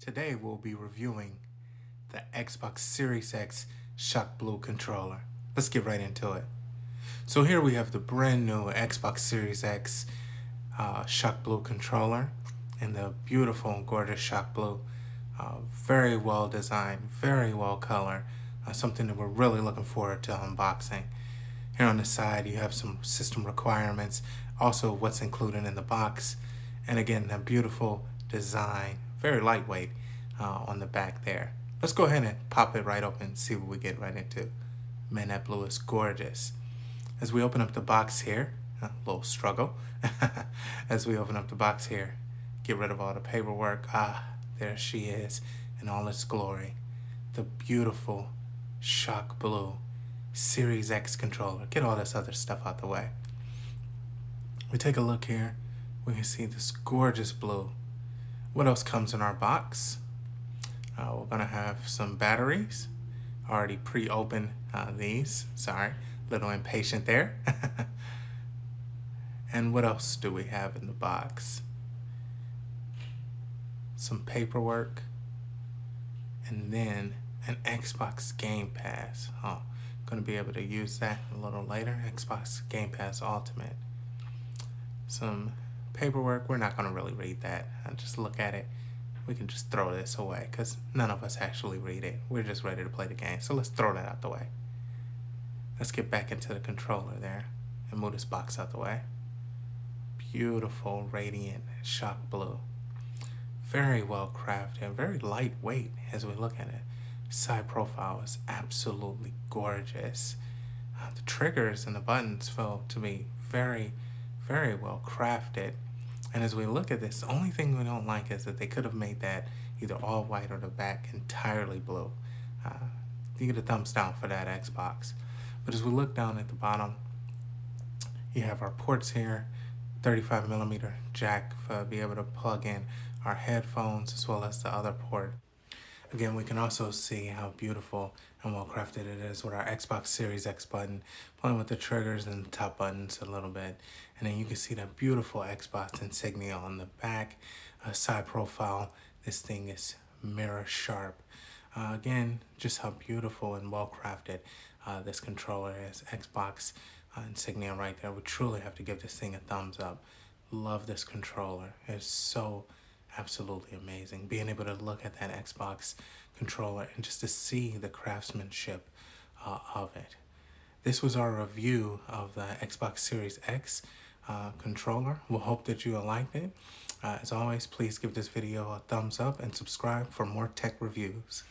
Today we'll be reviewing the Xbox Series X Shock Blue controller. Let's get right into it. So here we have the brand new Xbox Series X Shock Blue controller in the beautiful and gorgeous Shock Blue. Very well designed, very well colored, something that we're really looking forward to unboxing. Here on the side you have some system requirements, also what's included in the box, and again that beautiful design, very lightweight on the back there. Let's go ahead and pop it right open and see what we get right into. Man, that blue is gorgeous. As we open up the box here, a little struggle. As we open up the box here, get rid of all the paperwork. There she is in all its glory. The beautiful Shock Blue Series X controller. Get all this other stuff out the way. We take a look here. We can see this gorgeous blue. What else comes in our box? We're gonna have some batteries. Already pre-opened these. Sorry, a little impatient there. And what else do we have in the box? Some paperwork, and then an Xbox Game Pass. Gonna be able to use that a little later. Xbox Game Pass Ultimate. Some paperwork. We're not gonna really read that. Just look at it. We can just throw this away because none of us actually read it. We're just ready to play the game. So let's throw that out the way. Let's get back into the controller there and move this box out the way. Beautiful, radiant Shock Blue. Very well crafted, very lightweight as we look at it. Side profile is absolutely gorgeous. The triggers and the buttons feel to be very, very well crafted. And as we look at this, the only thing we don't like is that they could have made that either all white or the back entirely blue. You get a thumbs down for that, Xbox. But as we look down at the bottom, you have our ports here, 35mm jack for be able to plug in our headphones as well as the other port. Again, we can also see how beautiful and well crafted it is with our Xbox Series X button, playing with the triggers and the top buttons a little bit. And then you can see that beautiful Xbox insignia on the back. Side profile, this thing is mirror sharp. Again, just how beautiful and well crafted this controller is. Xbox insignia right there. We truly have to give this thing a thumbs up. Love this controller. It's so absolutely amazing. Being able to look at that Xbox controller and just to see the craftsmanship of it. This was our review of the Xbox Series X controller. We'll hope that you liked it. As always, please give this video a thumbs up and subscribe for more tech reviews.